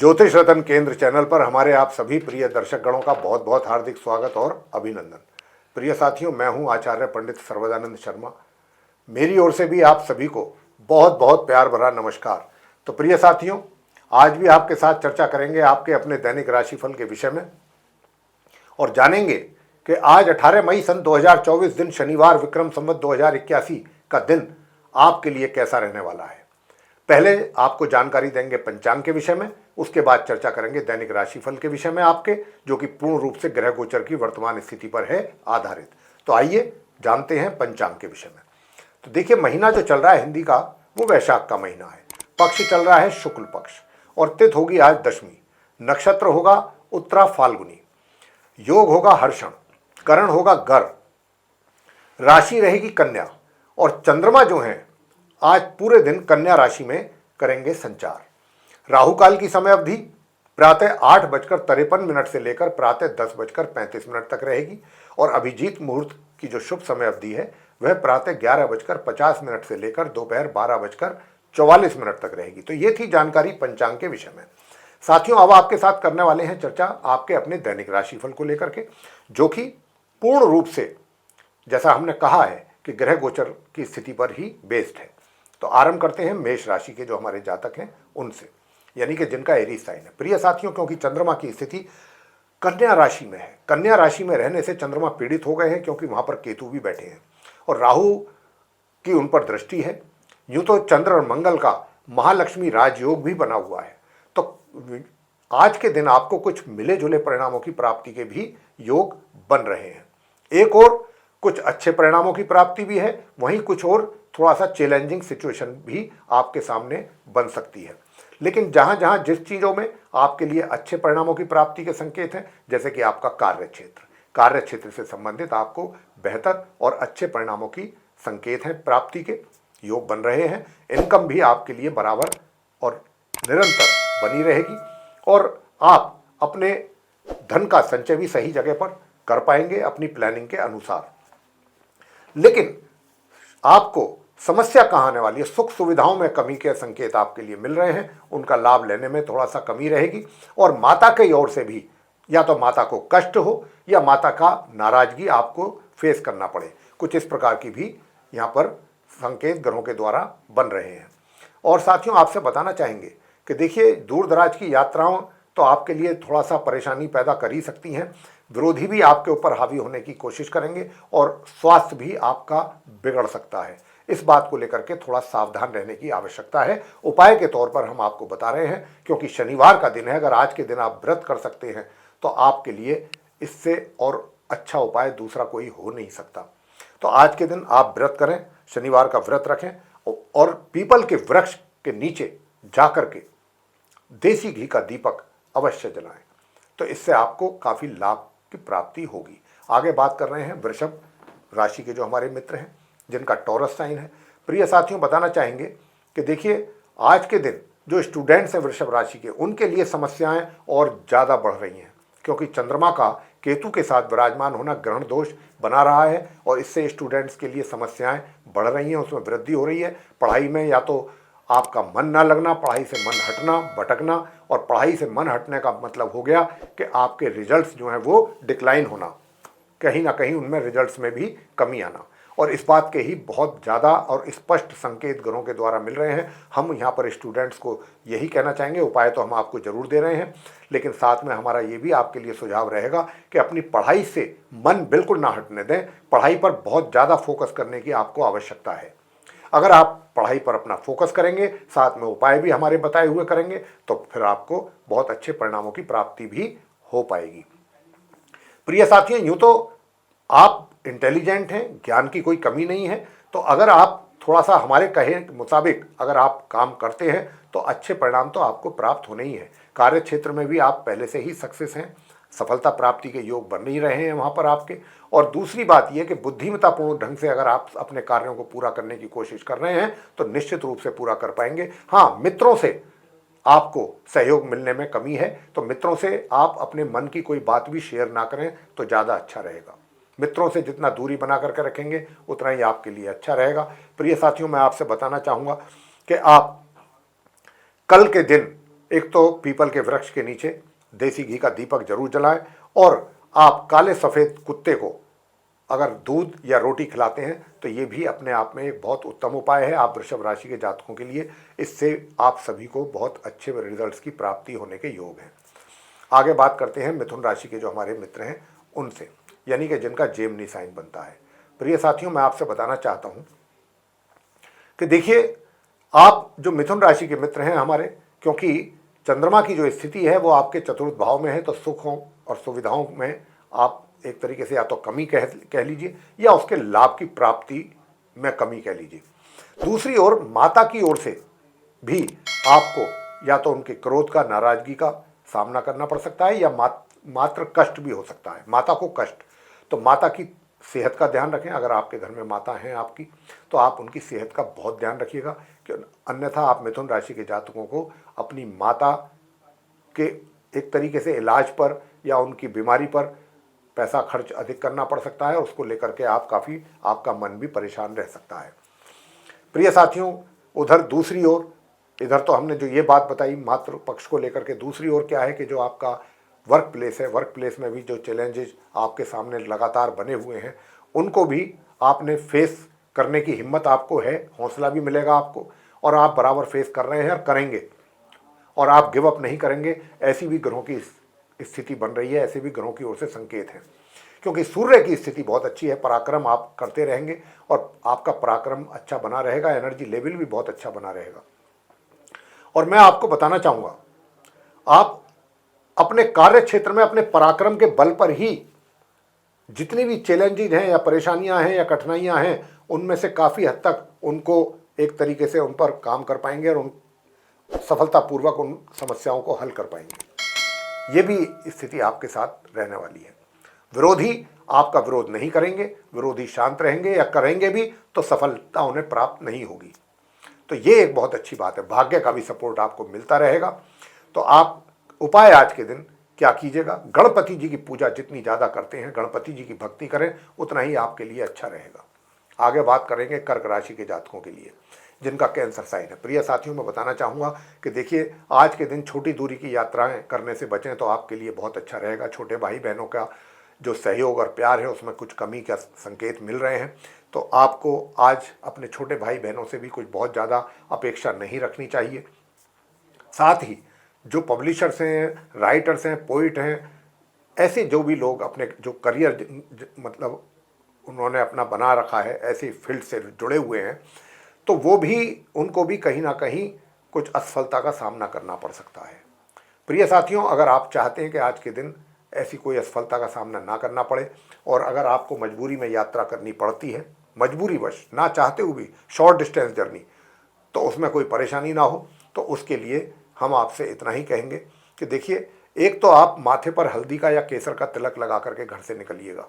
ज्योतिष रतन केंद्र चैनल पर हमारे आप सभी प्रिय दर्शक गणों का बहुत बहुत हार्दिक स्वागत और अभिनंदन। प्रिय साथियों, मैं हूं आचार्य पंडित सर्वदानंद शर्मा। मेरी ओर से भी आप सभी को बहुत बहुत प्यार भरा नमस्कार। तो प्रिय साथियों, आज भी आपके साथ चर्चा करेंगे आपके अपने दैनिक राशिफल के विषय में और जानेंगे कि आज 18 मई सन 2024 दिन शनिवार विक्रम संवत 2081 का दिन आपके लिए कैसा रहने वाला है। पहले आपको जानकारी देंगे पंचांग के विषय में, उसके बाद चर्चा करेंगे दैनिक राशिफल के विषय में आपके, जो कि पूर्ण रूप से ग्रह गोचर की वर्तमान स्थिति पर है आधारित। तो आइए जानते हैं पंचांग के विषय में। तो देखिए, महीना जो चल रहा है हिंदी का, वो वैशाख का महीना है। पक्ष चल रहा है शुक्ल पक्ष और तिथि होगी आज दशमी। नक्षत्र होगा उत्तरा फाल्गुनी। योग होगा हर्षण। करण होगा गर। राशि रहेगी कन्या और चंद्रमा जो है आज पूरे दिन कन्या राशि में करेंगे संचार। राहु काल की समय अवधि प्रातः 8:53 से लेकर प्रातः 10:35 तक रहेगी और अभिजीत मुहूर्त की जो शुभ समय अवधि है वह प्रातः 11:50 से लेकर दोपहर 12:44 तक रहेगी। तो ये थी जानकारी पंचांग के विषय में। साथियों, अब आपके साथ करने वाले हैं चर्चा आपके अपने दैनिक राशिफल को लेकर के, जो कि पूर्ण रूप से जैसा हमने कहा है कि ग्रह गोचर की स्थिति पर ही बेस्ड है। तो आरंभ करते हैं मेष राशि के जो हमारे जातक हैं उनसे, यानी कि जिनका एरीज साइन है। प्रिय साथियों, क्योंकि चंद्रमा की स्थिति कन्या राशि में है, कन्या राशि में रहने से चंद्रमा पीड़ित हो गए हैं, क्योंकि वहां पर केतु भी बैठे हैं और राहु की उन पर दृष्टि है। यूं तो चंद्र और मंगल का महालक्ष्मी राजयोग भी बना हुआ है। तो आज के दिन आपको कुछ मिले जुले परिणामों की प्राप्ति के भी योग बन रहे हैं। एक और कुछ अच्छे परिणामों की प्राप्ति भी है, वहीं कुछ और थोड़ा सा चैलेंजिंग सिचुएशन भी आपके सामने बन सकती है। लेकिन जहां जहां जिस चीज़ों में आपके लिए अच्छे परिणामों की प्राप्ति के संकेत हैं, जैसे कि आपका कार्य क्षेत्र से संबंधित आपको बेहतर और अच्छे परिणामों की संकेत हैं, प्राप्ति के योग बन रहे हैं। इनकम भी आपके लिए बराबर और निरंतर बनी रहेगी और आप अपने धन का संचय भी सही जगह पर कर पाएंगे अपनी प्लानिंग के अनुसार। लेकिन आपको समस्या कहाँ आने वाली है, सुख सुविधाओं में कमी के संकेत आपके लिए मिल रहे हैं, उनका लाभ लेने में थोड़ा सा कमी रहेगी और माता की ओर से भी या तो माता को कष्ट हो या माता का नाराजगी आपको फेस करना पड़े, कुछ इस प्रकार की भी यहाँ पर संकेत ग्रहों के द्वारा बन रहे हैं। और साथियों, आपसे बताना चाहेंगे कि देखिए, दूर दराज की यात्राओं तो आपके लिए थोड़ा सा परेशानी पैदा कर ही सकती हैं। विरोधी भी आपके ऊपर हावी होने की कोशिश करेंगे और स्वास्थ्य भी आपका बिगड़ सकता है। इस बात को लेकर के थोड़ा सावधान रहने की आवश्यकता है। उपाय के तौर पर हम आपको बता रहे हैं, क्योंकि शनिवार का दिन है। अगर आज के दिन आप व्रत कर सकते हैं तो आपके लिए इससे और अच्छा उपाय दूसरा कोई हो नहीं सकता। तो आज के दिन आप व्रत करें, शनिवार का व्रत रखें और पीपल के वृक्ष के नीचे जाकर के देसी घी का दीपक अवश्य जलाएं। तो इससे आपको काफ़ी लाभ की प्राप्ति होगी। आगे बात कर रहे हैं वृषभ राशि के जो हमारे मित्र हैं, जिनका टॉरस साइन है। प्रिय साथियों, बताना चाहेंगे कि देखिए, आज के दिन जो स्टूडेंट्स हैं वृषभ राशि के, उनके लिए समस्याएं और ज़्यादा बढ़ रही हैं, क्योंकि चंद्रमा का केतु के साथ विराजमान होना ग्रहण दोष बना रहा है और इससे स्टूडेंट्स के लिए समस्याएं बढ़ रही हैं, उसमें वृद्धि हो रही है। पढ़ाई में या तो आपका मन ना लगना, पढ़ाई से मन हटना, भटकना, और पढ़ाई से मन हटने का मतलब हो गया कि आपके रिजल्ट्स जो हैं वो डिक्लाइन होना, कहीं ना कहीं उनमें रिजल्ट्स में भी कमी आना। और इस बात के ही बहुत ज़्यादा और स्पष्ट संकेत ग्रहों के द्वारा मिल रहे हैं। हम यहाँ पर स्टूडेंट्स को यही कहना चाहेंगे, उपाय तो हम आपको ज़रूर दे रहे हैं, लेकिन साथ में हमारा ये भी आपके लिए सुझाव रहेगा कि अपनी पढ़ाई से मन बिल्कुल ना हटने दें। पढ़ाई पर बहुत ज़्यादा फोकस करने की आपको आवश्यकता है। अगर आप पढ़ाई पर अपना फोकस करेंगे, साथ में उपाय भी हमारे बताए हुए करेंगे, तो फिर आपको बहुत अच्छे परिणामों की प्राप्ति भी हो पाएगी। प्रिय साथियों, यूँ तो आप इंटेलिजेंट हैं, ज्ञान की कोई कमी नहीं है। तो अगर आप थोड़ा सा हमारे कहे मुताबिक अगर आप काम करते हैं तो अच्छे परिणाम तो आपको प्राप्त होने ही है। कार्य क्षेत्र में भी आप पहले से ही सक्सेस हैं, सफलता प्राप्ति के योग बन ही रहे हैं वहाँ पर आपके। और दूसरी बात यह कि बुद्धिमत्तापूर्ण ढंग से अगर आप अपने कार्यों को पूरा करने की कोशिश कर रहे हैं तो निश्चित रूप से पूरा कर पाएंगे। हाँ, मित्रों से आपको सहयोग मिलने में कमी है, तो मित्रों से आप अपने मन की कोई बात भी शेयर ना करें तो ज़्यादा अच्छा रहेगा। मित्रों से जितना दूरी बना करके रखेंगे उतना ही आपके लिए अच्छा रहेगा। प्रिय साथियों, मैं आपसे बताना चाहूँगा कि आप कल के दिन एक तो पीपल के वृक्ष के नीचे देसी घी का दीपक जरूर जलाएं, और आप काले सफ़ेद कुत्ते को अगर दूध या रोटी खिलाते हैं तो ये भी अपने आप में एक बहुत उत्तम उपाय है आप वृषभ राशि के जातकों के लिए। इससे आप सभी को बहुत अच्छे रिजल्ट्स की प्राप्ति होने के योग हैं। आगे बात करते हैं मिथुन राशि के जो हमारे मित्र हैं उनसे, यानी कि जिनका जेमिनी साइन बनता है। प्रिय साथियों, मैं आपसे बताना चाहता हूं कि देखिए, आप जो मिथुन राशि के मित्र हैं हमारे, क्योंकि चंद्रमा की जो स्थिति है वो आपके चतुर्थ भाव में है, तो सुखों और सुविधाओं में आप एक तरीके से या तो कमी कह लीजिए या उसके लाभ की प्राप्ति में कमी कह लीजिए। दूसरी ओर माता की ओर से भी आपको या तो उनके क्रोध का, नाराजगी का सामना करना पड़ सकता है, या मात्र कष्ट भी हो सकता है, माता को कष्ट। तो माता की सेहत का ध्यान रखें। अगर आपके घर में माता हैं आपकी, तो आप उनकी सेहत का बहुत ध्यान रखिएगा, कि अन्यथा आप मिथुन राशि के जातकों को अपनी माता के एक तरीके से इलाज पर या उनकी बीमारी पर पैसा खर्च अधिक करना पड़ सकता है, और उसको लेकर के आपका मन भी परेशान रह सकता है। प्रिय साथियों, उधर दूसरी ओर, इधर तो हमने जो ये बात बताई मातृ पक्ष को लेकर के, दूसरी ओर क्या है कि जो आपका वर्क प्लेस है, वर्क प्लेस में भी जो चैलेंजेस आपके सामने लगातार बने हुए हैं, उनको भी आपने फेस करने की हिम्मत आपको है, हौसला भी मिलेगा आपको, और आप बराबर फेस कर रहे हैं और करेंगे, और आप गिव अप नहीं करेंगे। ऐसी भी ग्रहों की स्थिति बन रही है, ऐसे भी ग्रहों की ओर से संकेत हैं, क्योंकि सूर्य की स्थिति बहुत अच्छी है। पराक्रम आप करते रहेंगे और आपका पराक्रम अच्छा बना रहेगा, एनर्जी लेवल भी बहुत अच्छा बना रहेगा। और मैं आपको बताना चाहूँगा, आप अपने कार्य क्षेत्र में अपने पराक्रम के बल पर ही जितनी भी चैलेंजेस हैं या परेशानियां हैं या कठिनाइयां हैं, उनमें से काफ़ी हद तक उनको एक तरीके से उन पर काम कर पाएंगे और उन सफलतापूर्वक उन समस्याओं को हल कर पाएंगे। ये भी स्थिति आपके साथ रहने वाली है। विरोधी आपका विरोध नहीं करेंगे, विरोधी शांत रहेंगे, या करेंगे भी तो सफलता उन्हें प्राप्त नहीं होगी। तो ये एक बहुत अच्छी बात है। भाग्य का भी सपोर्ट आपको मिलता रहेगा। तो आप उपाय आज के दिन क्या कीजिएगा, गणपति जी की पूजा जितनी ज़्यादा करते हैं, गणपति जी की भक्ति करें, उतना ही आपके लिए अच्छा रहेगा। आगे बात करेंगे कर्क राशि के जातकों के लिए जिनका कैंसर साइन है। प्रिय साथियों, मैं बताना चाहूँगा कि देखिए, आज के दिन छोटी दूरी की यात्राएं करने से बचें तो आपके लिए बहुत अच्छा रहेगा। छोटे भाई बहनों का जो सहयोग और प्यार है उसमें कुछ कमी का संकेत मिल रहे हैं, तो आपको आज अपने छोटे भाई बहनों से भी कुछ बहुत ज़्यादा अपेक्षा नहीं रखनी चाहिए। साथ ही जो पब्लिशर्स हैं, राइटर्स हैं, पोइट हैं, ऐसे जो भी लोग अपने जो करियर मतलब उन्होंने अपना बना रखा है, ऐसी फील्ड से जुड़े हुए हैं, तो वो भी, उनको भी कहीं ना कहीं कुछ असफलता का सामना करना पड़ सकता है। प्रिय साथियों, अगर आप चाहते हैं कि आज के दिन ऐसी कोई असफलता का सामना ना करना पड़े, और अगर आपको मजबूरी में यात्रा करनी पड़ती है, मजबूरीवश ना चाहते हुए भी शॉर्ट डिस्टेंस जर्नी, तो उसमें कोई परेशानी ना हो, तो उसके लिए हम आपसे इतना ही कहेंगे कि देखिए, एक तो आप माथे पर हल्दी का या केसर का तिलक लगा करके घर से निकलिएगा,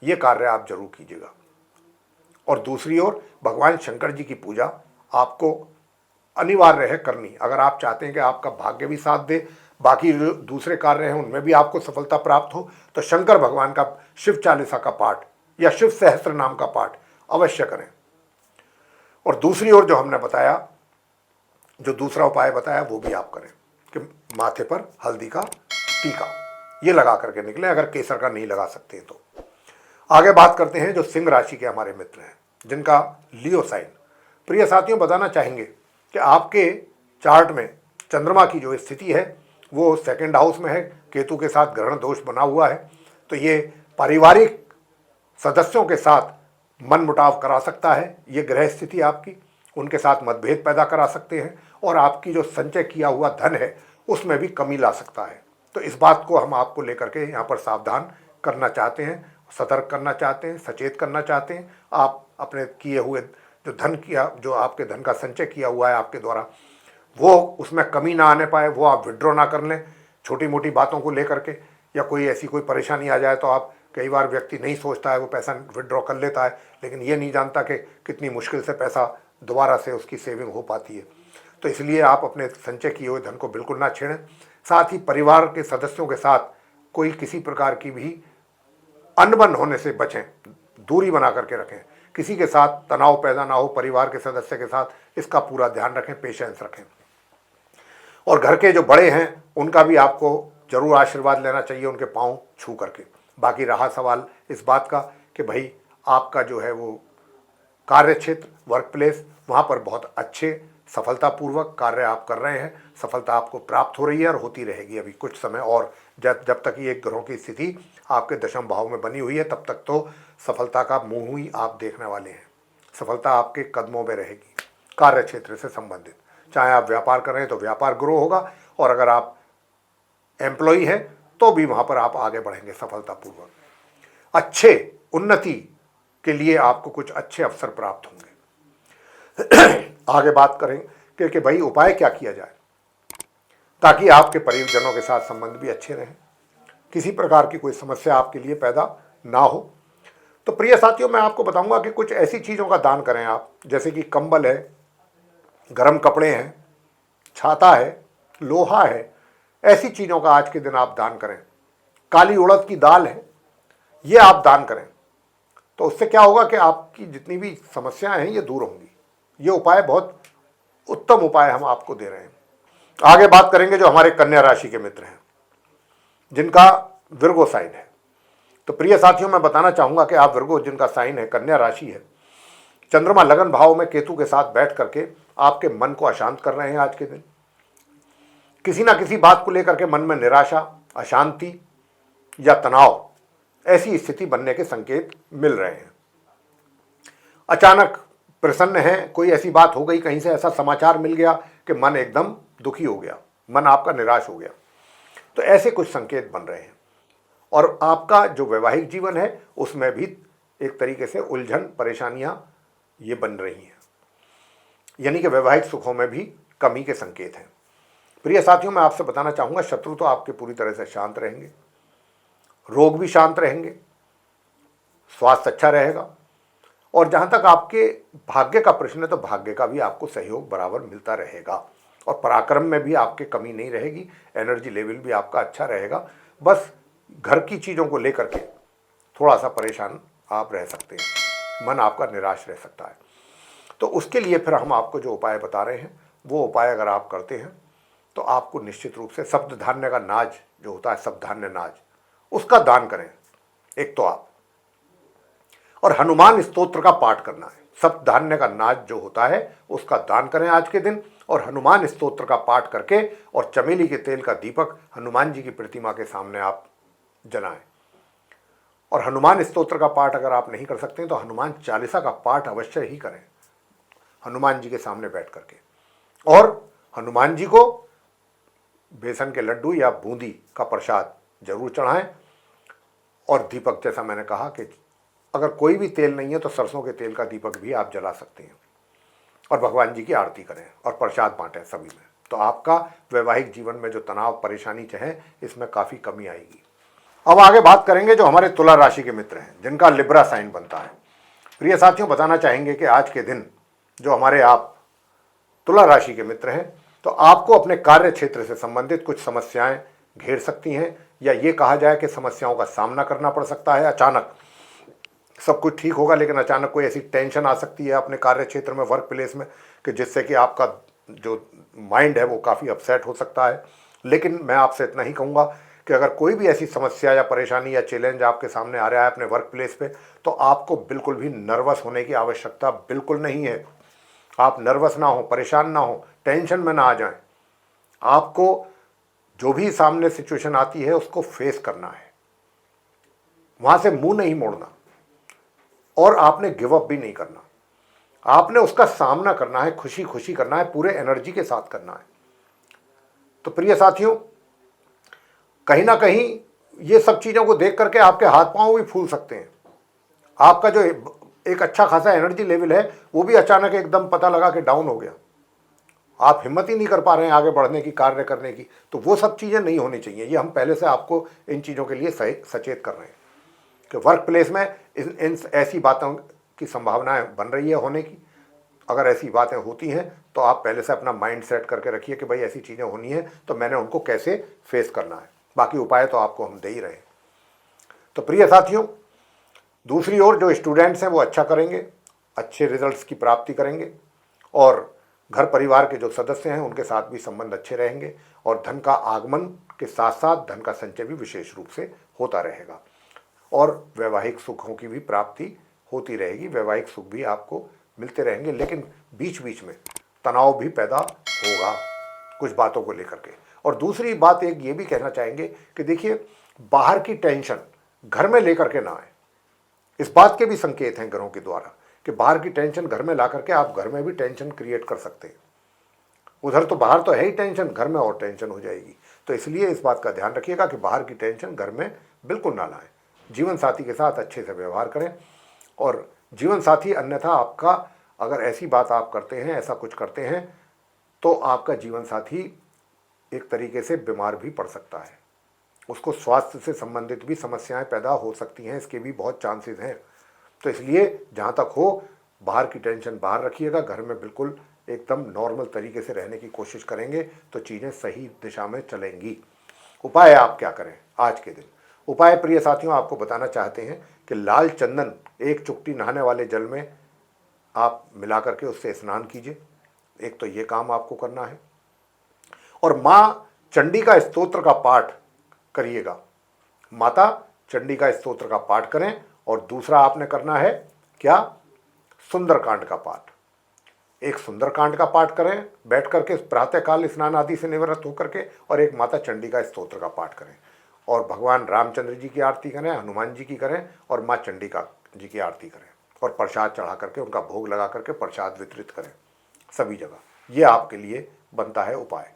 ये कार्य आप जरूर कीजिएगा। और दूसरी ओर भगवान शंकर जी की पूजा आपको अनिवार्य है करनी। अगर आप चाहते हैं कि आपका भाग्य भी साथ दे, बाकी जो दूसरे कार्य हैं उनमें भी आपको सफलता प्राप्त हो, तो शंकर भगवान का शिव चालीसा का पाठ या शिव सहस्त्र नाम का पाठ अवश्य करें। और दूसरी ओर जो हमने बताया, जो दूसरा उपाय बताया, वो भी आप करें कि माथे पर हल्दी का टीका ये लगा करके निकलें, अगर केसर का नहीं लगा सकते तो। आगे बात करते हैं जो सिंह राशि के हमारे मित्र हैं जिनका लियो साइन। प्रिय साथियों, बताना चाहेंगे कि आपके चार्ट में चंद्रमा की जो स्थिति है वो सेकंड हाउस में है, केतु के साथ ग्रहण दोष बना हुआ है, तो ये पारिवारिक सदस्यों के साथ मनमुटाव करा सकता है। ये ग्रह स्थिति आपकी उनके साथ मतभेद पैदा करा सकते हैं, और आपकी जो संचय किया हुआ धन है उसमें भी कमी ला सकता है। तो इस बात को हम आपको लेकर के यहाँ पर सावधान करना चाहते हैं, सतर्क करना चाहते हैं, सचेत करना चाहते हैं। आप अपने किए हुए जो आपके धन का संचय किया हुआ है आपके द्वारा, वो उसमें कमी ना आने पाए, वो आप विड्रॉ ना कर लें छोटी मोटी बातों को लेकर के, या कोई ऐसी कोई परेशानी आ जाए तो आप, कई बार व्यक्ति नहीं सोचता है, वो पैसा विड्रॉ कर लेता है, लेकिन ये नहीं जानता कि कितनी मुश्किल से पैसा दोबारा से उसकी सेविंग हो पाती है। तो इसलिए आप अपने संचय किए हुए धन को बिल्कुल ना छेड़ें। साथ ही परिवार के सदस्यों के साथ कोई किसी प्रकार की भी अनबन होने से बचें, दूरी बना करके रखें, किसी के साथ तनाव पैदा ना हो परिवार के सदस्य के साथ, इसका पूरा ध्यान रखें, पेशेंस रखें। और घर के जो बड़े हैं उनका भी आपको जरूर आशीर्वाद लेना चाहिए, उनके पांव छू करके। बाकी रहा सवाल इस बात का कि भाई आपका जो है वो कार्य क्षेत्र, वर्क प्लेस, वहाँ पर बहुत अच्छे सफलतापूर्वक कार्य आप कर रहे हैं, सफलता आपको प्राप्त हो रही है और होती रहेगी अभी कुछ समय और। जब तक ये ग्रहों की स्थिति आपके दशम भाव में बनी हुई है तब तक तो सफलता का मुंह ही आप देखने वाले हैं। सफलता आपके कदमों में रहेगी कार्य क्षेत्र से संबंधित। चाहे आप व्यापार कर रहे हैं तो व्यापार ग्रो होगा, और अगर आप एम्प्लॉई हैं तो भी वहाँ पर आप आगे बढ़ेंगे सफलतापूर्वक। अच्छे उन्नति के लिए आपको कुछ अच्छे अवसर प्राप्त होंगे। आगे बात करें कि भाई उपाय क्या किया जाए ताकि आपके परिजनों के साथ संबंध भी अच्छे रहें, किसी प्रकार की कोई समस्या आपके लिए पैदा ना हो। तो प्रिय साथियों, मैं आपको बताऊंगा कि कुछ ऐसी चीज़ों का दान करें आप, जैसे कि कंबल है, गर्म कपड़े हैं, छाता है, लोहा है, ऐसी चीज़ों का आज के दिन आप दान करें। काली उड़द की दाल है, ये आप दान करें तो उससे क्या होगा कि आपकी जितनी भी समस्याएं हैं ये दूर होंगी। ये उपाय बहुत उत्तम उपाय हम आपको दे रहे हैं। आगे बात करेंगे जो हमारे कन्या राशि के मित्र हैं जिनका विर्गो साइन है। तो प्रिय साथियों, मैं बताना चाहूंगा कि आप विर्गो जिनका साइन है, कन्या राशि है, चंद्रमा लगन भाव में केतु के साथ बैठ करके आपके मन को अशांत कर रहे हैं। आज के दिन किसी ना किसी बात को लेकर के मन में निराशा, अशांति या तनाव, ऐसी स्थिति बनने के संकेत मिल रहे हैं। अचानक प्रसन्न है, कोई ऐसी बात हो गई, कहीं से ऐसा समाचार मिल गया कि मन एकदम दुखी हो गया, मन आपका निराश हो गया। तो ऐसे कुछ संकेत बन रहे हैं। और आपका जो वैवाहिक जीवन है उसमें भी एक तरीके से उलझन, परेशानियां ये बन रही हैं, यानी कि वैवाहिक सुखों में भी कमी के संकेत हैं। प्रिय साथियों, मैं आपसे बताना चाहूँगा, शत्रु तो आपके पूरी तरह से शांत रहेंगे, रोग भी शांत रहेंगे, स्वास्थ्य अच्छा रहेगा। और जहाँ तक आपके भाग्य का प्रश्न है तो भाग्य का भी आपको सहयोग बराबर मिलता रहेगा, और पराक्रम में भी आपके कमी नहीं रहेगी, एनर्जी लेवल भी आपका अच्छा रहेगा। बस घर की चीज़ों को लेकर के थोड़ा सा परेशान आप रह सकते हैं, मन आपका निराश रह सकता है। तो उसके लिए फिर हम आपको जो उपाय बता रहे हैं वो उपाय अगर आप करते हैं तो आपको निश्चित रूप से सप्त धान्य का नाज जो होता है, सप्त धान्य नाज, उसका दान करें एक तो आप, और हनुमान स्तोत्र का पाठ करना है। सप्त धान्य का नाज जो होता है उसका दान करें आज के दिन, और हनुमान स्तोत्र का पाठ करके और चमेली के तेल का दीपक हनुमान जी की प्रतिमा के सामने आप जलाएं। और हनुमान स्तोत्र का पाठ अगर आप नहीं कर सकते हैं तो हनुमान चालीसा का पाठ अवश्य ही करें हनुमान जी के सामने बैठ करके, और हनुमान जी को बेसन के लड्डू या बूंदी का प्रसाद जरूर चढ़ाएं। और दीपक, जैसा मैंने कहा कि अगर कोई भी तेल नहीं है तो सरसों के तेल का दीपक भी आप जला सकते हैं, और भगवान जी की आरती करें और प्रसाद बांटें सभी में। तो आपका वैवाहिक जीवन में जो तनाव, परेशानी चाहे, इसमें काफ़ी कमी आएगी। अब आगे बात करेंगे जो हमारे तुला राशि के मित्र हैं जिनका लिब्रा साइन बनता है। प्रिय साथियों, बताना चाहेंगे कि आज के दिन जो हमारे आप तुला राशि के मित्र हैं, तो आपको अपने कार्य क्षेत्र से संबंधित कुछ समस्याएं घेर सकती हैं, या ये कहा जाए कि समस्याओं का सामना करना पड़ सकता है। अचानक सब कुछ ठीक होगा लेकिन अचानक कोई ऐसी टेंशन आ सकती है अपने कार्य क्षेत्र में, वर्क प्लेस में, कि जिससे कि आपका जो माइंड है वो काफ़ी अपसेट हो सकता है। लेकिन मैं आपसे इतना ही कहूँगा कि अगर कोई भी ऐसी समस्या या परेशानी या चैलेंज आपके सामने आ रहा है अपने वर्क प्लेस पे, तो आपको बिल्कुल भी नर्वस होने की आवश्यकता बिल्कुल नहीं है। आप नर्वस ना हो, परेशान ना हो, टेंशन में ना आ जाएं। आपको जो भी सामने सिचुएशन आती है उसको फेस करना है, वहाँ से मुंह नहीं मोड़ना, और आपने गिव अप भी नहीं करना। आपने उसका सामना करना है, खुशी खुशी करना है, पूरे एनर्जी के साथ करना है। तो प्रिय साथियों, कहीं ना कहीं ये सब चीज़ों को देख करके आपके हाथ पांव भी फूल सकते हैं। आपका जो एक अच्छा खासा एनर्जी लेवल है वो भी अचानक एकदम पता लगा कि डाउन हो गया, आप हिम्मत ही नहीं कर पा रहे हैं आगे बढ़ने की, कार्य करने की। तो वो सब चीज़ें नहीं होनी चाहिए। ये हम पहले से आपको इन चीज़ों के लिए सचेत कर रहे हैं कि वर्क प्लेस में इन ऐसी बातों की संभावनाएं बन रही है होने की। अगर ऐसी बातें होती हैं तो आप पहले से अपना माइंड सेट करके रखिए कि भाई ऐसी चीज़ें होनी है तो मैंने उनको कैसे फेस करना है। बाकी उपाय तो आपको हम दे ही रहे हैं। तो प्रिय साथियों, दूसरी ओर जो स्टूडेंट्स हैं वो अच्छा करेंगे, अच्छे रिजल्ट्स की प्राप्ति करेंगे, और घर परिवार के जो सदस्य हैं उनके साथ भी संबंध अच्छे रहेंगे और धन का आगमन के साथ साथ धन का संचय भी विशेष रूप से होता रहेगा और वैवाहिक सुखों की भी प्राप्ति होती रहेगी। वैवाहिक सुख भी आपको मिलते रहेंगे, लेकिन बीच बीच में तनाव भी पैदा होगा कुछ बातों को लेकर के। और दूसरी बात एक ये भी कहना चाहेंगे कि देखिए, बाहर की टेंशन घर में लेकर के ना आए। इस बात के भी संकेत हैं ग्रहों के द्वारा कि बाहर की टेंशन घर में ला करके आप घर में भी टेंशन क्रिएट कर सकते हैं। उधर तो बाहर तो है ही टेंशन, घर में और टेंशन हो जाएगी। तो इसलिए इस बात का ध्यान रखिएगा कि बाहर की टेंशन घर में बिल्कुल ना लाएं। जीवन साथी के साथ अच्छे से व्यवहार करें और जीवन साथी अन्यथा आपका, अगर ऐसी बात आप करते हैं, ऐसा कुछ करते हैं, तो आपका जीवन साथी एक तरीके से बीमार भी पड़ सकता है। उसको स्वास्थ्य से संबंधित भी समस्याएं पैदा हो सकती हैं, इसके भी बहुत चांसेस हैं। तो इसलिए जहाँ तक हो बाहर की टेंशन बाहर रखिएगा, घर में बिल्कुल एकदम नॉर्मल तरीके से रहने की कोशिश करेंगे तो चीज़ें सही दिशा में चलेंगी। उपाय आप क्या करें आज के दिन? उपाय प्रिय साथियों आपको बताना चाहते हैं कि लाल चंदन एक चुटकी नहाने वाले जल में आप मिला करके उससे स्नान कीजिए। एक तो ये काम आपको करना है। और माँ चंडी का स्तोत्र का पाठ करिएगा। माता चंडी का स्तोत्र का पाठ करें। और दूसरा आपने करना है क्या? सुंदरकांड का पाठ। एक सुंदरकांड का पाठ करें बैठ करके प्रातःकाल स्नान आदि से निवृत्त होकर के, और एक माता चंडी का स्तोत्र का पाठ करें। और भगवान रामचंद्र जी की आरती करें, हनुमान जी की करें और माँ चंडिका जी की आरती करें और प्रसाद चढ़ा करके उनका भोग लगा करके प्रसाद वितरित करें सभी जगह। ये आपके लिए बनता है उपाय।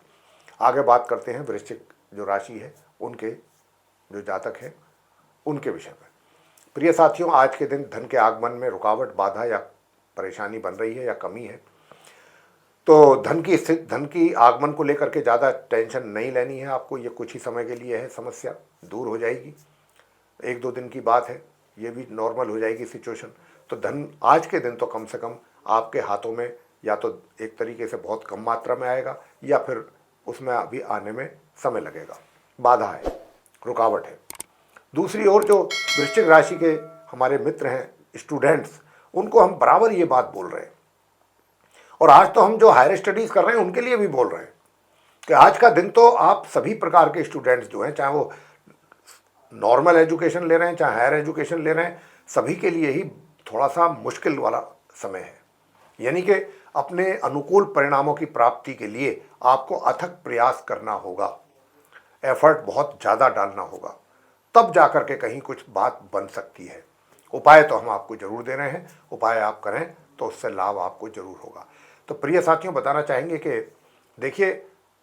आगे बात करते हैं वृश्चिक जो राशि है उनके जो जातक हैं उनके विषय में। प्रिय साथियों, आज के दिन धन के आगमन में रुकावट, बाधा या परेशानी बन रही है या कमी है, तो धन की आगमन को लेकर के ज़्यादा टेंशन नहीं लेनी है आपको। ये कुछ ही समय के लिए है, समस्या दूर हो जाएगी, 1-2 दिन की बात है, ये भी नॉर्मल हो जाएगी सिचुएशन। तो धन आज के दिन तो कम से कम आपके हाथों में या तो एक तरीके से बहुत कम मात्रा में आएगा या फिर उसमें अभी आने में समय लगेगा। बाधा है, रुकावट है। दूसरी ओर जो वृश्चिक राशि के हमारे मित्र हैं, स्टूडेंट्स, उनको हम बराबर ये बात बोल रहे हैं। और आज तो हम जो हायर स्टडीज़ कर रहे हैं उनके लिए भी बोल रहे हैं कि आज का दिन तो आप सभी प्रकार के स्टूडेंट्स जो हैं, चाहे वो नॉर्मल एजुकेशन ले रहे हैं चाहे हायर एजुकेशन ले रहे हैं, सभी के लिए ही थोड़ा सा मुश्किल वाला समय है। यानी कि अपने अनुकूल परिणामों की प्राप्ति के लिए आपको अथक प्रयास करना होगा, एफर्ट बहुत ज़्यादा डालना होगा, तब जाकर के कहीं कुछ बात बन सकती है। उपाय तो हम आपको जरूर दे रहे हैं, उपाय आप करें तो उससे लाभ आपको जरूर होगा। तो प्रिय साथियों, बताना चाहेंगे कि देखिए,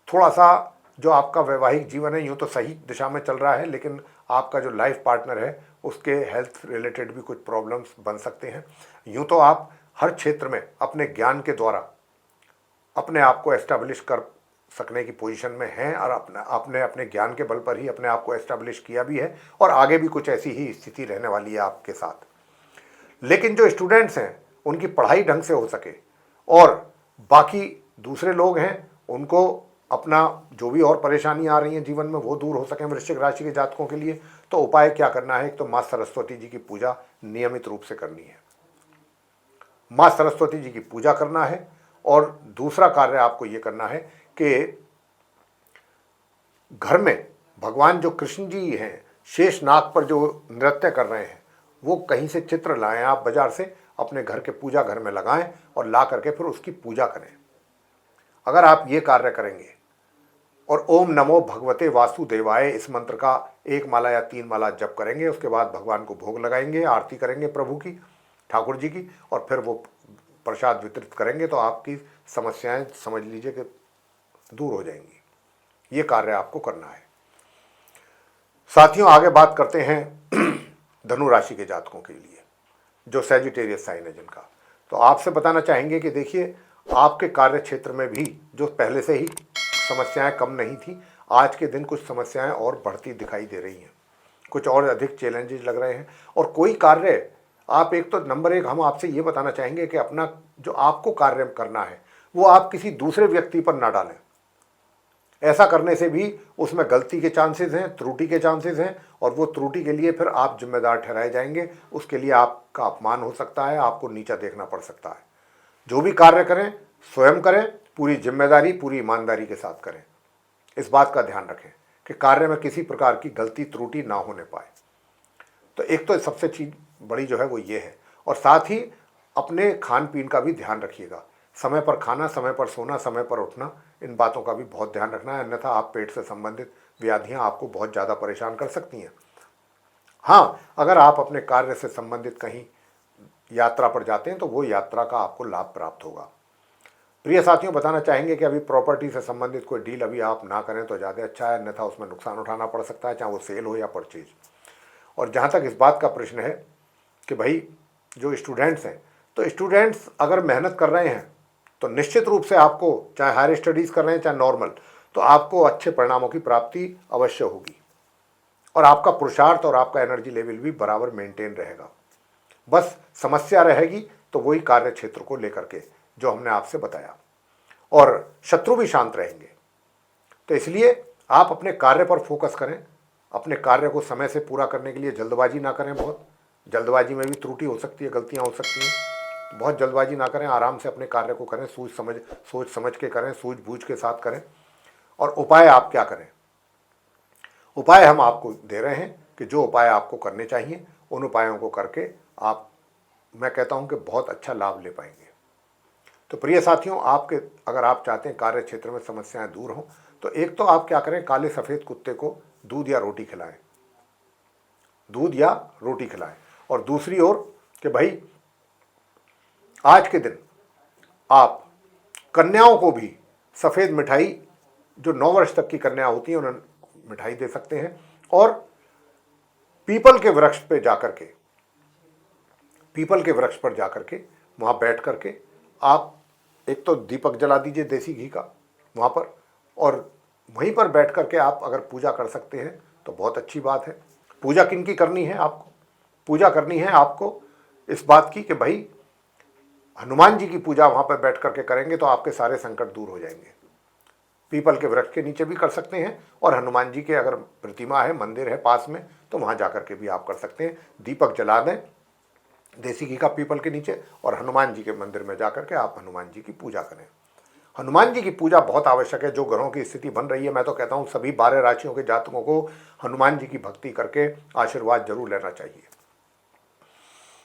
थोड़ा सा जो आपका वैवाहिक जीवन है यूँ तो सही दिशा में चल रहा है, लेकिन आपका जो लाइफ पार्टनर है उसके हेल्थ रिलेटेड भी कुछ प्रॉब्लम्स बन सकते हैं। यूँ तो आप हर क्षेत्र में अपने ज्ञान के द्वारा अपने आप को एस्टैब्लिश कर सकने की पोजीशन में हैं और आपने अपने ज्ञान के बल पर ही अपने आप को एस्टैब्लिश किया भी है और आगे भी कुछ ऐसी ही स्थिति रहने वाली है आपके साथ। लेकिन जो स्टूडेंट्स हैं उनकी पढ़ाई ढंग से हो सके और बाकी दूसरे लोग हैं उनको अपना जो भी और परेशानी आ रही है जीवन में वो दूर हो सकें वृश्चिक राशि के जातकों के लिए, तो उपाय क्या करना है? एक तो माँ सरस्वती जी की पूजा नियमित रूप से करनी है, माँ सरस्वती जी की पूजा करना है। और दूसरा कार्य आपको ये करना है कि घर में भगवान जो कृष्ण जी हैं शेष नाग पर जो नृत्य कर रहे हैं वो कहीं से चित्र लाएं, आप बाजार से अपने घर के पूजा घर में लगाएं और ला करके फिर उसकी पूजा करें। अगर आप ये कार्य करेंगे और ओम नमो भगवते वासुदेवाय इस मंत्र का 1 माला या 3 माला जप करेंगे, उसके बाद भगवान को भोग लगाएंगे, आरती करेंगे प्रभु की, ठाकुर जी की, और फिर वो प्रसाद वितरित करेंगे, तो आपकी समस्याएं समझ लीजिए कि दूर हो जाएंगी। ये कार्य आपको करना है। साथियों, आगे बात करते हैं धनु राशि के जातकों के लिए जो सैजिटेरियस साइन है जिनका। तो आपसे बताना चाहेंगे कि देखिए, आपके कार्य क्षेत्र में भी जो पहले से ही समस्याएं कम नहीं थी, आज के दिन कुछ समस्याएं और बढ़ती दिखाई दे रही हैं, कुछ और अधिक चैलेंजेस लग रहे हैं। और कोई कार्य आप एक तो नंबर 1 हम आपसे ये बताना चाहेंगे कि अपना जो आपको कार्य करना है वो आप किसी दूसरे व्यक्ति पर ना डालें। ऐसा करने से भी उसमें गलती के चांसेस हैं, त्रुटि के चांसेस हैं, और वो त्रुटि के लिए फिर आप जिम्मेदार ठहराए जाएंगे। उसके लिए आपका अपमान हो सकता है, आपको नीचा देखना पड़ सकता है। जो भी कार्य करें स्वयं करें, पूरी जिम्मेदारी पूरी ईमानदारी के साथ करें। इस बात का ध्यान रखें कि कार्य में किसी प्रकार की गलती त्रुटि ना होने पाए। तो एक तो सबसे चीज बड़ी जो है वो ये है। और साथ ही अपने खान पीन का भी ध्यान रखिएगा। समय पर खाना, समय पर सोना, समय पर उठना, इन बातों का भी बहुत ध्यान रखना है, अन्यथा आप पेट से संबंधित व्याधियां आपको बहुत ज़्यादा परेशान कर सकती हैं। हाँ, अगर आप अपने कार्य से संबंधित कहीं यात्रा पर जाते हैं तो वो यात्रा का आपको लाभ प्राप्त होगा। प्रिय साथियों, बताना चाहेंगे कि अभी प्रॉपर्टी से संबंधित कोई डील अभी आप ना करें तो ज़्यादा अच्छा है, अन्यथा उसमें नुकसान उठाना पड़ सकता है, चाहे वो सेल हो या परचेज। और जहाँ तक इस बात का प्रश्न है कि भाई जो स्टूडेंट्स हैं, तो स्टूडेंट्स अगर मेहनत कर रहे हैं तो निश्चित रूप से आपको, चाहे हायर स्टडीज़ कर रहे हैं चाहे नॉर्मल, तो आपको अच्छे परिणामों की प्राप्ति अवश्य होगी और आपका पुरुषार्थ और आपका एनर्जी लेवल भी बराबर मेंटेन रहेगा। बस समस्या रहेगी तो वही कार्य क्षेत्र को लेकर के जो हमने आपसे बताया, और शत्रु भी शांत रहेंगे। तो इसलिए आप अपने कार्य पर फोकस करें, अपने कार्य को समय से पूरा करने के लिए जल्दबाजी ना करें। बहुत जल्दबाजी में भी त्रुटि हो सकती है, गलतियां हो सकती हैं। बहुत जल्दबाजी ना करें, आराम से अपने कार्य को करें, सोच समझ के करें, सूझबूझ के साथ करें। और उपाय आप क्या करें? उपाय हम आपको दे रहे हैं कि जो उपाय आपको करने चाहिए उन उपायों को करके आप, मैं कहता हूं कि बहुत अच्छा लाभ ले पाएंगे। तो प्रिय साथियों, आपके अगर आप चाहते हैं कार्य क्षेत्र में समस्याएं दूर हों, तो एक तो आप क्या करें, काले सफ़ेद कुत्ते को दूध या रोटी खिलाएं, दूध या रोटी खिलाएं। और दूसरी ओर कि भाई आज के दिन आप कन्याओं को भी सफ़ेद मिठाई, जो 9 वर्ष तक की कन्या होती हैं उन्हें मिठाई दे सकते हैं। और पीपल के वृक्ष पे जाकर के, पीपल के वृक्ष पर जाकर के वहाँ बैठ करके आप एक तो दीपक जला दीजिए देसी घी का वहाँ पर, और वहीं पर बैठ करके आप अगर पूजा कर सकते हैं तो बहुत अच्छी बात है। पूजा किन की करनी है आपको? पूजा करनी है आपको इस बात की कि भाई हनुमान जी की पूजा वहाँ पर बैठ करके करेंगे तो आपके सारे संकट दूर हो जाएंगे। पीपल के वृक्ष के नीचे भी कर सकते हैं, और हनुमान जी के अगर प्रतिमा है, मंदिर है पास में, तो वहाँ जा करके भी आप कर सकते हैं। दीपक जला दें देसी घी का पीपल के नीचे, और हनुमान जी के मंदिर में जा करके आप हनुमान जी की पूजा करें। हनुमान जी की पूजा बहुत आवश्यक है। जो ग्रहों की स्थिति बन रही है, मैं तो कहता हूँ सभी 12 राशियों के जातकों को हनुमान जी की भक्ति करके आशीर्वाद जरूर लेना चाहिए,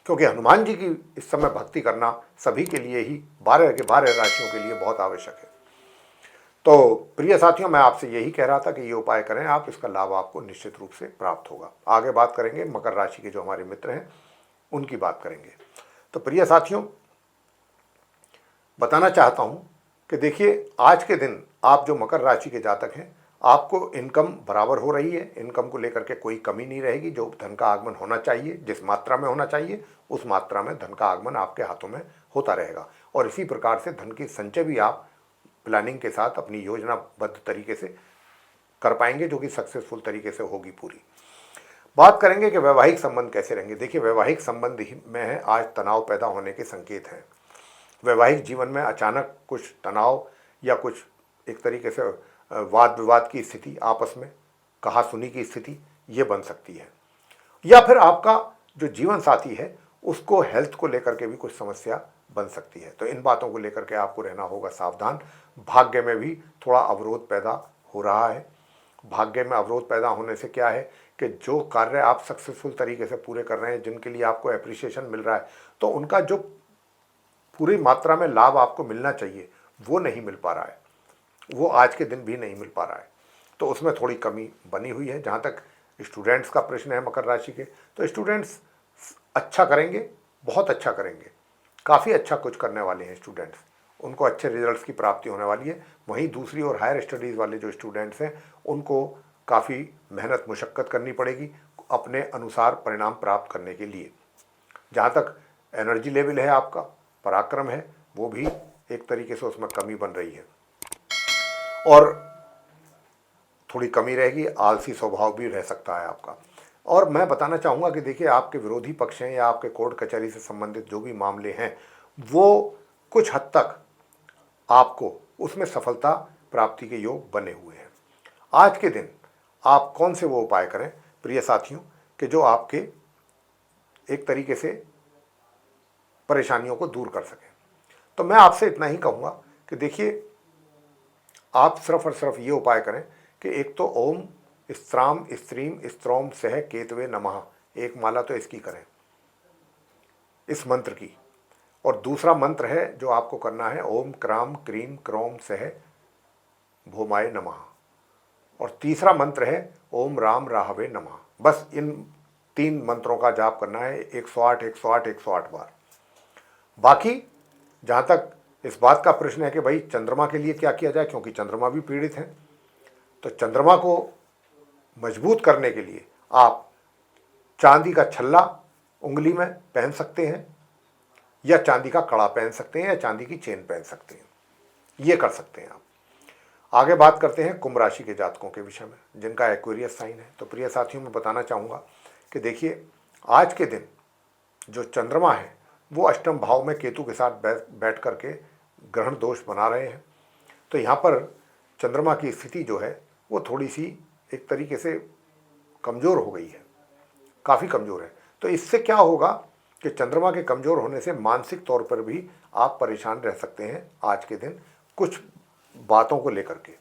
क्योंकि हनुमान जी की इस समय भक्ति करना सभी के लिए ही, 12 के 12 राशियों के लिए बहुत आवश्यक है। तो प्रिय साथियों, मैं आपसे यही कह रहा था कि ये उपाय करें आप, इसका लाभ आपको निश्चित रूप से प्राप्त होगा। आगे बात करेंगे मकर राशि के जो हमारे मित्र हैं उनकी बात करेंगे। तो प्रिय साथियों, बताना चाहता हूं कि देखिए आज के दिन आप जो मकर राशि के जातक हैं, आपको इनकम बराबर हो रही है, इनकम को लेकर के कोई कमी नहीं रहेगी। जो धन का आगमन होना चाहिए, जिस मात्रा में होना चाहिए, उस मात्रा में धन का आगमन आपके हाथों में होता रहेगा। और इसी प्रकार से धन की संचय भी आप प्लानिंग के साथ अपनी योजनाबद्ध तरीके से कर पाएंगे, जो कि सक्सेसफुल तरीके से होगी पूरी। बात करेंगे कि वैवाहिक संबंध कैसे रहेंगे। देखिए, वैवाहिक संबंध ही में है आज तनाव पैदा होने के संकेत हैं। वैवाहिक जीवन में अचानक कुछ तनाव या कुछ एक तरीके से वाद विवाद की स्थिति, आपस में कहा सुनी की स्थिति ये बन सकती है। या फिर आपका जो जीवन साथी है उसको हेल्थ को लेकर के भी कुछ समस्या बन सकती है। तो इन बातों को लेकर के आपको रहना होगा सावधान। भाग्य में भी थोड़ा अवरोध पैदा हो रहा है। भाग्य में अवरोध पैदा होने से क्या है कि जो कार्य आप सक्सेसफुल तरीके से पूरे कर रहे हैं, जिनके लिए आपको एप्रिसिएशन मिल रहा है, तो उनका जो पूरी मात्रा में लाभ आपको मिलना चाहिए वो नहीं मिल पा रहा है, वो आज के दिन भी नहीं मिल पा रहा है। तो उसमें थोड़ी कमी बनी हुई है। जहाँ तक स्टूडेंट्स का प्रश्न है मकर राशि के, तो स्टूडेंट्स अच्छा करेंगे, बहुत अच्छा करेंगे, काफ़ी अच्छा कुछ करने वाले हैं स्टूडेंट्स, उनको अच्छे रिजल्ट्स की प्राप्ति होने वाली है। वहीं दूसरी ओर हायर स्टडीज़ वाले जो स्टूडेंट्स हैं उनको काफ़ी मेहनत मुशक्क़त करनी पड़ेगी अपने अनुसार परिणाम प्राप्त करने के लिए। जहाँ तक एनर्जी लेवल है, आपका पराक्रम है, वो भी एक तरीके से उसमें कमी बन रही है और थोड़ी कमी रहेगी। आलसी स्वभाव भी रह सकता है आपका। और मैं बताना चाहूँगा कि देखिए, आपके विरोधी पक्ष हैं या आपके कोर्ट कचहरी से संबंधित जो भी मामले हैं, वो कुछ हद तक आपको उसमें सफलता प्राप्ति के योग बने हुए हैं। आज के दिन आप कौन से वो उपाय करें प्रिय साथियों कि जो आपके एक तरीके से परेशानियों को दूर कर सकें। तो मैं आपसे इतना ही कहूँगा कि देखिए, आप सिर्फ और सिर्फ ये उपाय करें कि एक तो ओम स्त्राम स्त्रीम स्त्रोम सह केतवे नमः, एक माला तो इसकी करें, इस मंत्र की। और दूसरा मंत्र है जो आपको करना है, ओम क्राम क्रीम क्रोम सह भूमाय नमः। और तीसरा मंत्र है ओम राम राहवे नमः। बस इन 3 मंत्रों का जाप करना है 108 108 108 बार। बाकी जहाँ तक इस बात का प्रश्न है कि भाई चंद्रमा के लिए क्या किया जाए, क्योंकि चंद्रमा भी पीड़ित हैं, तो चंद्रमा को मजबूत करने के लिए आप चांदी का छल्ला उंगली में पहन सकते हैं, या चांदी का कड़ा पहन सकते हैं, या चांदी की चेन पहन सकते हैं, ये कर सकते हैं आप। आगे बात करते हैं कुंभ राशि के जातकों के विषय में, जिनका एक्वेरियस साइन है। तो प्रिय साथियों, मैं बताना चाहूँगा कि देखिए, आज के दिन जो चंद्रमा है वो अष्टम भाव में केतु के साथ बैठ करके ग्रहण दोष बना रहे हैं। तो यहाँ पर चंद्रमा की स्थिति जो है वो थोड़ी सी एक तरीके से कमज़ोर हो गई है, काफ़ी कमज़ोर है। तो इससे क्या होगा कि चंद्रमा के कमज़ोर होने से मानसिक तौर पर भी आप परेशान रह सकते हैं आज के दिन, कुछ बातों को लेकर के,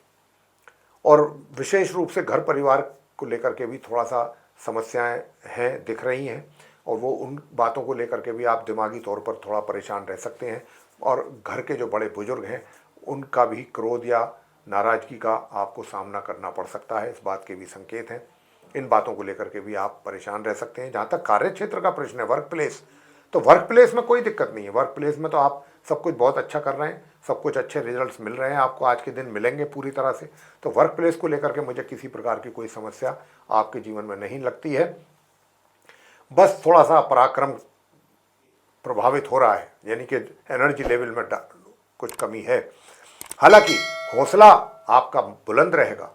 और विशेष रूप से घर परिवार को लेकर के भी थोड़ा सा समस्याएं हैं, दिख रही हैं, और वो उन बातों को लेकर के भी आप दिमागी तौर पर थोड़ा परेशान रह सकते हैं। और घर के जो बड़े बुजुर्ग हैं उनका भी क्रोध या नाराज़गी का आपको सामना करना पड़ सकता है, इस बात के भी संकेत हैं। इन बातों को लेकर के भी आप परेशान रह सकते हैं। जहाँ तक कार्य क्षेत्र का प्रश्न है, वर्क प्लेस, तो वर्क प्लेस में कोई दिक्कत नहीं है। वर्क प्लेस में तो आप सब कुछ बहुत अच्छा कर रहे हैं, सब कुछ अच्छे रिजल्ट्स मिल रहे हैं, आपको आज के दिन मिलेंगे पूरी तरह से। तो वर्क प्लेस को लेकर के मुझे किसी प्रकार की कोई समस्या आपके जीवन में नहीं लगती है। बस थोड़ा सा पराक्रम प्रभावित हो रहा है, यानी कि एनर्जी लेवल में कुछ कमी है। हालांकि हौसला आपका बुलंद रहेगा,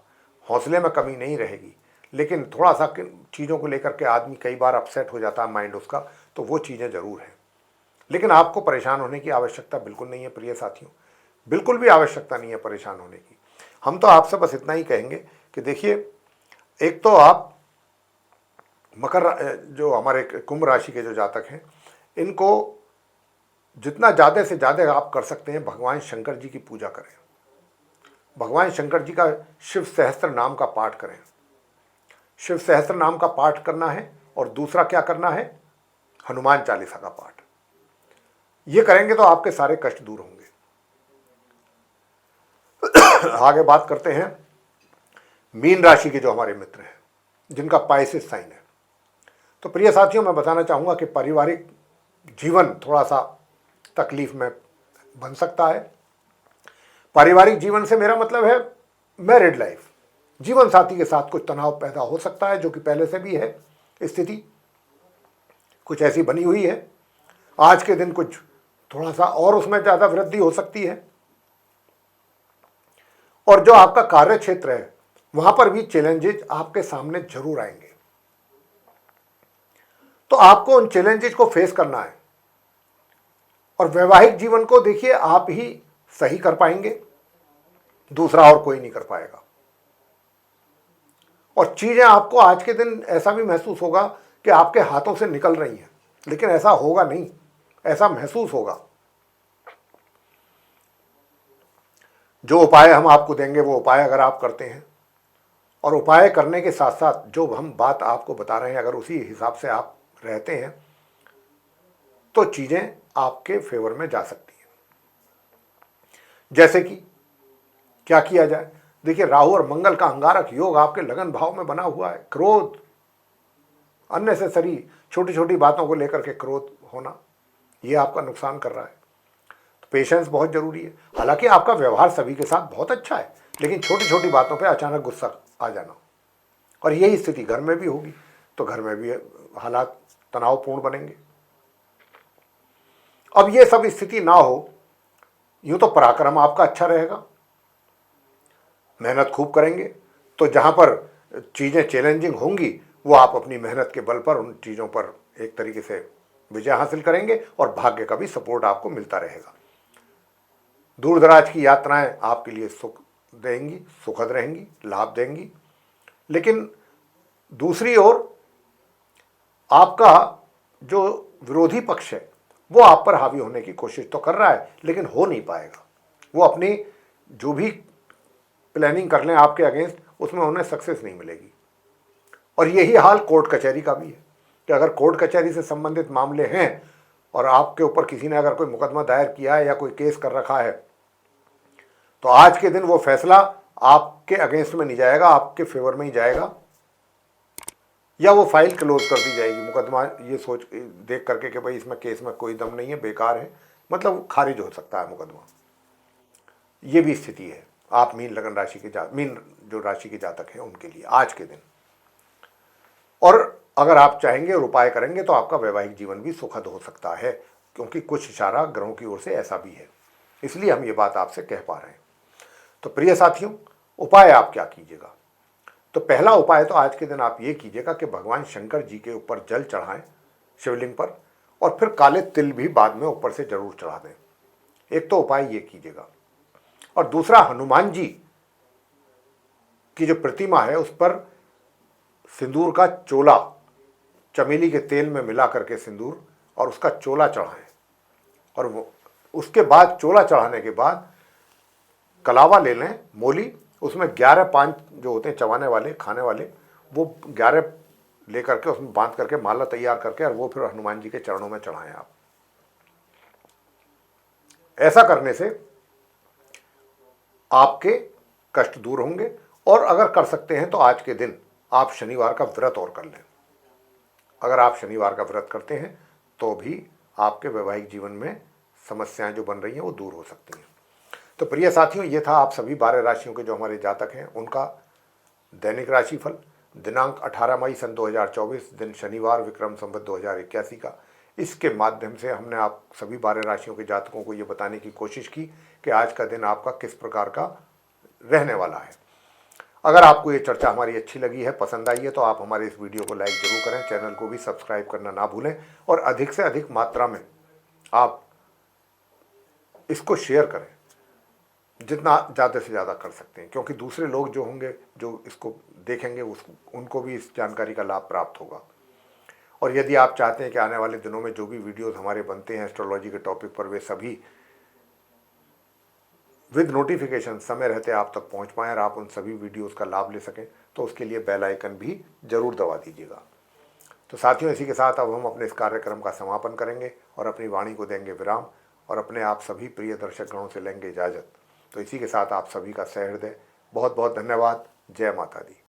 हौसले में कमी नहीं रहेगी, लेकिन थोड़ा सा चीज़ों को लेकर के आदमी कई बार अपसेट हो जाता है माइंड उसका, तो वो चीज़ें ज़रूर हैं। लेकिन आपको परेशान होने की आवश्यकता बिल्कुल नहीं है प्रिय साथियों, बिल्कुल भी आवश्यकता नहीं है परेशान होने की। हम तो आपसे बस इतना ही कहेंगे कि देखिए, एक तो आप जो हमारे कुंभ राशि के जो जातक हैं, इनको जितना ज़्यादा से ज़्यादा आप कर सकते हैं भगवान शंकर जी की पूजा करें, भगवान शंकर जी का शिव सहस्त्र नाम का पाठ करें। शिव सहस्त्र नाम का पाठ करना है, और दूसरा क्या करना है, हनुमान चालीसा का पाठ। ये करेंगे तो आपके सारे कष्ट दूर होंगे। आगे बात करते हैं मीन राशि के जो हमारे मित्र हैं, जिनका पाइसेस साइन है। तो प्रिय साथियों, मैं बताना चाहूँगा कि पारिवारिक जीवन थोड़ा सा तकलीफ में बन सकता है। पारिवारिक जीवन से मेरा मतलब है मैरिड लाइफ, जीवन साथी के साथ कुछ तनाव पैदा हो सकता है, जो कि पहले से भी है, स्थिति कुछ ऐसी बनी हुई है। आज के दिन कुछ थोड़ा सा और उसमें ज़्यादा वृद्धि हो सकती है। और जो आपका कार्य क्षेत्र है वहां पर भी चैलेंजेस आपके सामने जरूर आएंगे, तो आपको उन चैलेंजेस को फेस करना है। और वैवाहिक जीवन को देखिए, आप ही सही कर पाएंगे, दूसरा और कोई नहीं कर पाएगा। और चीजें आपको आज के दिन ऐसा भी महसूस होगा कि आपके हाथों से निकल रही हैं, लेकिन ऐसा होगा नहीं, ऐसा महसूस होगा। जो उपाय हम आपको देंगे वो उपाय अगर आप करते हैं, और उपाय करने के साथ साथ जो हम बात आपको बता रहे हैं अगर उसी हिसाब से आप रहते हैं, तो चीजें आपके फेवर में जा सकती हैं। जैसे कि क्या किया जाए, देखिए, राहु और मंगल का अंगारक योग आपके लगन भाव में बना हुआ है। क्रोध, अननेसेसरी छोटी छोटी बातों को लेकर के क्रोध होना, ये आपका नुकसान कर रहा है। तो पेशेंस बहुत जरूरी है। हालांकि आपका व्यवहार सभी के साथ बहुत अच्छा है, लेकिन छोटी छोटी बातों पे अचानक गुस्सा आ जाना, और यही स्थिति घर में भी होगी, तो घर में भी हालात तनावपूर्ण बनेंगे। अब ये सब स्थिति ना हो, यूं तो पराक्रम आपका अच्छा रहेगा, मेहनत खूब करेंगे, तो जहां पर चीज़ें चैलेंजिंग होंगी वो आप अपनी मेहनत के बल पर उन चीज़ों पर एक तरीके से विजय हासिल करेंगे, और भाग्य का भी सपोर्ट आपको मिलता रहेगा। दूर दराज की यात्राएं आपके लिए सुख देंगी, सुखद रहेंगी, लाभ देंगी। लेकिन दूसरी ओर आपका जो विरोधी पक्ष है वो आप पर हावी होने की कोशिश तो कर रहा है, लेकिन हो नहीं पाएगा। वो अपनी जो भी प्लानिंग कर लें आपके अगेंस्ट, उसमें उन्हें सक्सेस नहीं मिलेगी। और यही हाल कोर्ट कचहरी का भी है कि अगर कोर्ट कचहरी से संबंधित मामले हैं और आपके ऊपर किसी ने अगर कोई मुकदमा दायर किया है या कोई केस कर रखा है, तो आज के दिन वो फैसला आपके अगेंस्ट में नहीं जाएगा, आपके फेवर में ही जाएगा, या वो फाइल क्लोज कर दी जाएगी। मुकदमा ये सोच देख करके कि भाई इसमें केस में कोई दम नहीं है, बेकार है, मतलब खारिज हो सकता है मुकदमा। ये भी स्थिति है आप मीन लगन राशि के मीन जो राशि के जातक हैं उनके लिए आज के दिन। और अगर आप चाहेंगे और उपाय करेंगे तो आपका वैवाहिक जीवन भी सुखद हो सकता है, क्योंकि कुछ इशारा ग्रहों की ओर से ऐसा भी है, इसलिए हम ये बात आपसे कह पा रहे हैं। तो प्रिय साथियों, उपाय आप क्या कीजिएगा? तो पहला उपाय तो आज के दिन आप ये कीजिएगा कि भगवान शंकर जी के ऊपर जल चढ़ाएं शिवलिंग पर, और फिर काले तिल भी बाद में ऊपर से जरूर चढ़ा दें। एक तो उपाय ये कीजिएगा। और दूसरा, हनुमान जी की जो प्रतिमा है उस पर सिंदूर का चोला, चमेली के तेल में मिला करके सिंदूर, और उसका चोला चढ़ाएं। और वो उसके बाद चोला चढ़ाने के बाद कलावा ले लें, मोली, उसमें 11 पान जो होते हैं चबाने वाले, खाने वाले, वो 11 लेकर के उसमें बांध करके माला तैयार करके, और वो फिर हनुमान जी के चरणों में चढ़ाएं आप। ऐसा करने से आपके कष्ट दूर होंगे। और अगर कर सकते हैं तो आज के दिन आप शनिवार का व्रत और कर लें। अगर आप शनिवार का व्रत करते हैं तो भी आपके वैवाहिक जीवन में समस्याएं जो बन रही हैं वो दूर हो सकती हैं। तो प्रिय साथियों, ये था आप सभी 12 राशियों के जो हमारे जातक हैं उनका दैनिक राशिफल दिनांक 18 मई सन 2024, दिन शनिवार, विक्रम संवत 2081 का। इसके माध्यम से हमने आप सभी 12 राशियों के जातकों को ये बताने की कोशिश की कि आज का दिन आपका किस प्रकार का रहने वाला है। अगर आपको ये चर्चा हमारी अच्छी लगी है, पसंद आई है, तो आप हमारे इस वीडियो को लाइक जरूर करें, चैनल को भी सब्सक्राइब करना ना भूलें, और अधिक से अधिक मात्रा में आप इसको शेयर करें, जितना ज़्यादा से ज़्यादा कर सकते हैं, क्योंकि दूसरे लोग जो होंगे जो इसको देखेंगे उनको भी इस जानकारी का लाभ प्राप्त होगा। और यदि आप चाहते हैं कि आने वाले दिनों में जो भी वीडियोस हमारे बनते हैं एस्ट्रोलॉजी के टॉपिक पर, वे सभी विद नोटिफिकेशन समय रहते आप तक पहुंच पाएँ और आप उन सभी वीडियोस का लाभ ले सकें, तो उसके लिए बेल आइकन भी जरूर दबा दीजिएगा। तो साथियों, इसी के साथ अब हम अपने इस कार्यक्रम का समापन करेंगे और अपनी वाणी को देंगे विराम, और अपने आप सभी प्रिय दर्शक गणों से लेंगे इजाज़त। तो इसी के साथ आप सभी का सहृदय बहुत बहुत धन्यवाद। जय माता दी।